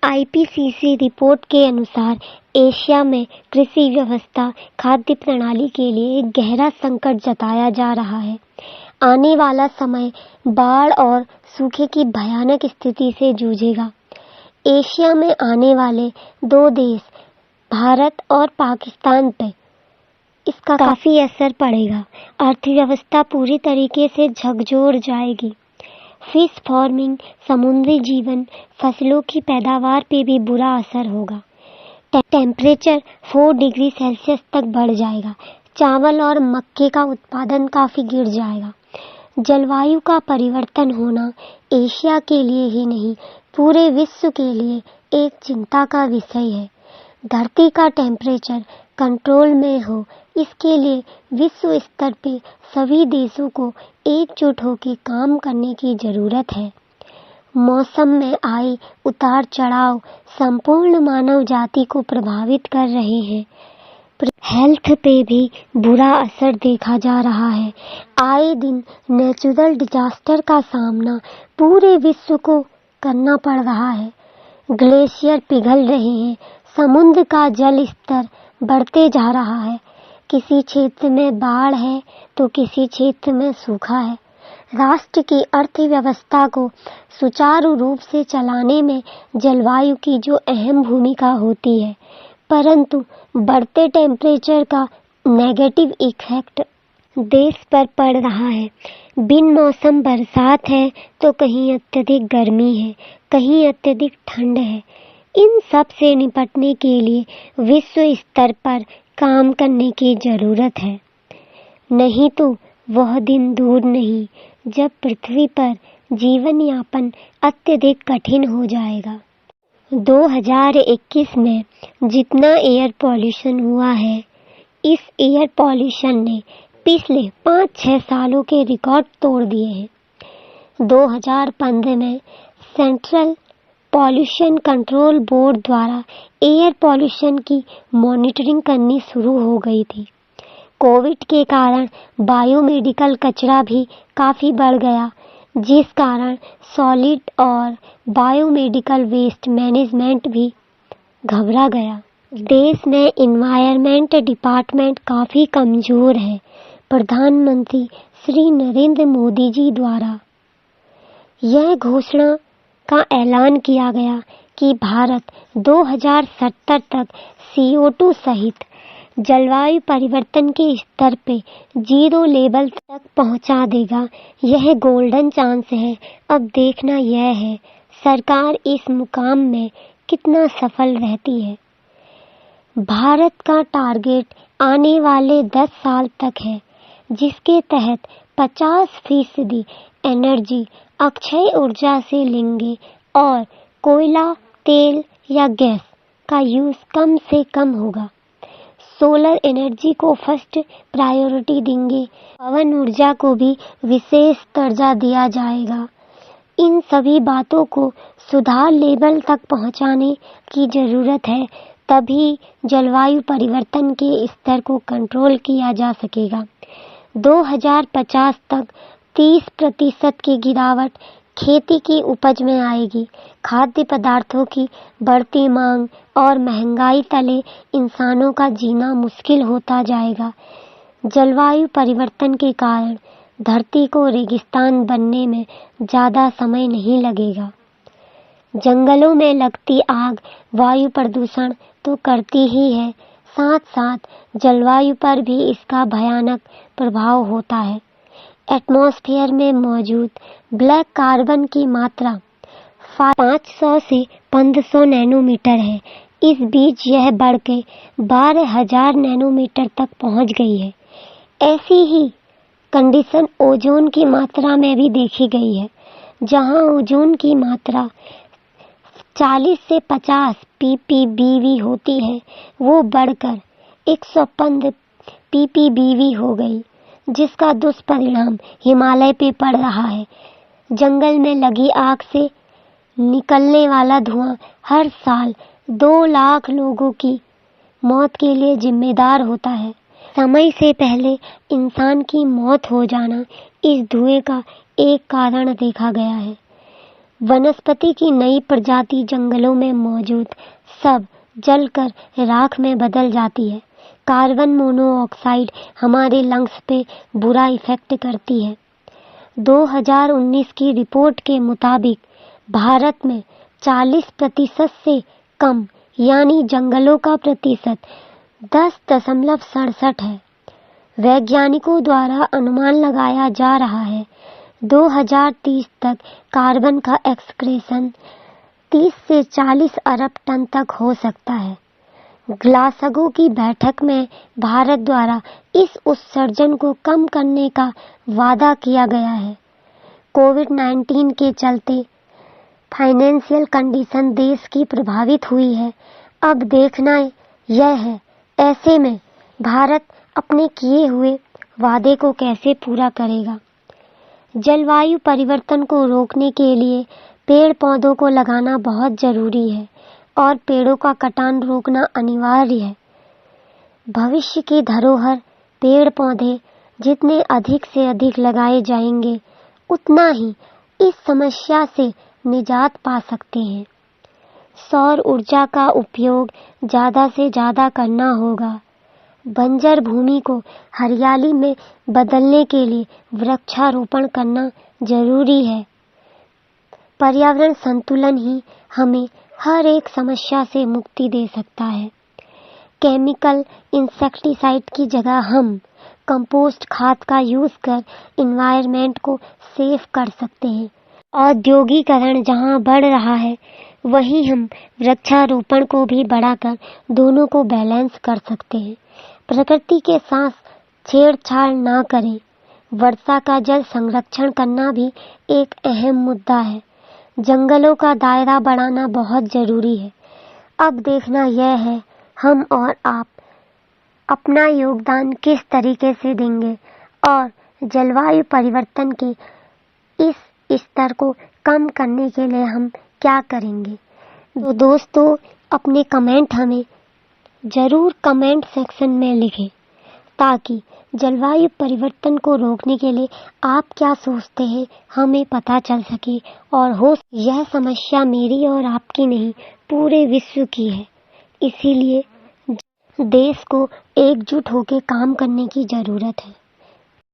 IPCC report के अनुसार Asia में कृषि व्यवस्था खाद्य प्रणाली के लिए एक गहरा संकट जताया जा रहा है। आने वाला समय बाढ़ और सूखे की भयानक स्थिति से जूझेगा। एशिया में आने वाले दो देश भारत और पाकिस्तान पर इसका काफी असर पड़ेगा। अर्थव्यवस्था पूरी तरीके से झकझोर जाएगी। फिश फार्मिंग, समुद्री जीवन, फसलों की पैदावार पे भी बुरा असर होगा। टेम्परेचर 4 डिग्री सेल्सियस तक बढ़ जाएगा। चावल और मक्के का उत्पादन काफी गिर जाएगा। जलवायु का परिवर्तन होना एशिया के लिए ही नहीं, पूरे विश्व के लिए एक चिंता का विषय है। धरती का टेम्परेचर कंट्रोल में हो, इसके लिए विश्व स्तर पे सभी देशों को एकजुट होकर काम करने की जरूरत है। मौसम में आए उतार चढ़ाव संपूर्ण मानव जाति को प्रभावित कर रहे हैं। हेल्थ पे भी बुरा असर देखा जा रहा है। आए दिन नेचुरल डिजास्टर का सामना पूरे विश्व को करना पड़ रहा है। ग्लेशियर पिघल रहे हैं, समुद्र का जल स्तर बढ़ते जा रहा है। किसी क्षेत्र में बाढ़ है तो किसी क्षेत्र में सूखा है। राष्ट्र की अर्थव्यवस्था को सुचारू रूप से चलाने में जलवायु की जो अहम भूमिका होती है, परंतु बढ़ते टेम्परेचर का नेगेटिव इफेक्ट देश पर पड़ रहा है। बिन मौसम बरसात है तो कहीं अत्यधिक गर्मी है, कहीं अत्यधिक ठंड है। इन सब से निपटने के लिए विश्व स्तर पर काम करने की जरूरत है। नहीं तो वह दिन दूर नहीं जब पृथ्वी पर जीवन यापन अत्यधिक कठिन हो जाएगा। 2021 में जितना एयर पॉल्यूशन हुआ है, इस एयर पॉल्यूशन ने पिछले 5-6 सालों के रिकॉर्ड तोड़ दिए हैं। 2015 में सेंट्रल पॉल्यूशन कंट्रोल बोर्ड द्वारा एयर पॉल्यूशन की मॉनिटरिंग करनी शुरू हो गई थी। कोविड के कारण बायोमेडिकल कचरा भी काफ़ी बढ़ गया, जिस कारण सॉलिड और बायोमेडिकल वेस्ट मैनेजमेंट भी घबरा गया। देश में एनवायरनमेंट डिपार्टमेंट काफ़ी कमज़ोर है। प्रधानमंत्री श्री नरेंद्र मोदी जी द्वारा यह घोषणा का ऐलान किया गया कि भारत 2070 तक CO2 सहित जलवायु परिवर्तन के स्तर पे 0 लेवल तक पहुंचा देगा। यह गोल्डन चांस है। अब देखना यह है सरकार इस मुकाम में कितना सफल रहती है। भारत का टारगेट आने वाले 10 साल तक है, जिसके तहत 50% एनर्जी अक्षय ऊर्जा से लेंगे और कोयला, तेल या गैस का यूज कम से कम होगा। सोलर एनर्जी को फर्स्ट प्रायोरिटी देंगे। पवन ऊर्जा को भी विशेष दर्जा दिया जाएगा। इन सभी बातों को सुधार लेवल तक पहुंचाने की जरूरत है, तभी जलवायु परिवर्तन के स्तर को कंट्रोल किया जा सकेगा। 2050 तक 30% की गिरावट खेती की उपज में आएगी। खाद्य पदार्थों की बढ़ती मांग और महंगाई तले इंसानों का जीना मुश्किल होता जाएगा। जलवायु परिवर्तन के कारण धरती को रेगिस्तान बनने में ज़्यादा समय नहीं लगेगा। जंगलों में लगती आग वायु प्रदूषण तो करती ही है, साथ साथ जलवायु पर भी इसका भयानक प्रभाव होता है। एटमॉस्फेयर में मौजूद ब्लैक कार्बन की मात्रा 500 से 1500 नैनोमीटर है। इस बीच यह बढ़ के 12,000 नैनोमीटर तक पहुंच गई है। ऐसी ही कंडीशन ओजोन की मात्रा में भी देखी गई है, जहां ओजोन की मात्रा 40 से 50 ppbv होती है, वो बढ़कर 115 ppbv हो गई, जिसका दुष्परिणाम हिमालय पे पड़ रहा है। जंगल में लगी आग से निकलने वाला धुआं हर साल 2 लाख लोगों की मौत के लिए जिम्मेदार होता है। समय से पहले इंसान की मौत हो जाना इस धुएं का एक कारण देखा गया है। वनस्पति की नई प्रजाति जंगलों में मौजूद सब जलकर राख में बदल जाती है। कार्बन मोनोऑक्साइड हमारे लंग्स पे बुरा इफेक्ट करती है। 2019 की रिपोर्ट के मुताबिक भारत में 40% से कम यानी जंगलों का प्रतिशत 10.67 है। वैज्ञानिकों द्वारा अनुमान लगाया जा रहा है 2030 तक कार्बन का एक्सक्रेशन 30 से 40 अरब टन तक हो सकता है। ग्लासगो की बैठक में भारत द्वारा इस उत्सर्जन को कम करने का वादा किया गया है। कोविड-19 के चलते फाइनेंशियल कंडीशन देश की प्रभावित हुई है। अब देखना यह है ऐसे में भारत अपने किए हुए वादे को कैसे पूरा करेगा। जलवायु परिवर्तन को रोकने के लिए पेड़ पौधों को लगाना बहुत जरूरी है और पेड़ों का कटान रोकना अनिवार्य है। भविष्य की धरोहर पेड़ पौधे जितने अधिक से अधिक लगाए जाएंगे उतना ही इस समस्या से निजात पा सकते हैं। सौर ऊर्जा का उपयोग ज़्यादा से ज़्यादा करना होगा। बंजर भूमि को हरियाली में बदलने के लिए वृक्षारोपण करना जरूरी है। पर्यावरण संतुलन ही हमें हर एक समस्या से मुक्ति दे सकता है। केमिकल इंसेक्टिसाइड की जगह हम कंपोस्ट खाद का यूज कर इन्वायरमेंट को सेफ कर सकते हैं। औद्योगिकरण जहां बढ़ रहा है वहीं हम वृक्षारोपण को भी बढ़ाकर दोनों को बैलेंस कर सकते हैं। प्रकृति के साथ छेड़छाड़ ना करें। वर्षा का जल संरक्षण करना भी एक अहम मुद्दा है। जंगलों का दायरा बढ़ाना बहुत जरूरी है। अब देखना यह है हम और आप अपना योगदान किस तरीके से देंगे और जलवायु परिवर्तन के इस स्तर को कम करने के लिए हम क्या करेंगे। तो दोस्तों अपने कमेंट हमें जरूर कमेंट सेक्शन में लिखें ताकि जलवायु परिवर्तन को रोकने के लिए आप क्या सोचते हैं हमें पता चल सके और हो यह समस्या मेरी और आपकी नहीं पूरे विश्व की है। इसीलिए देश को एकजुट होकर काम करने की जरूरत है।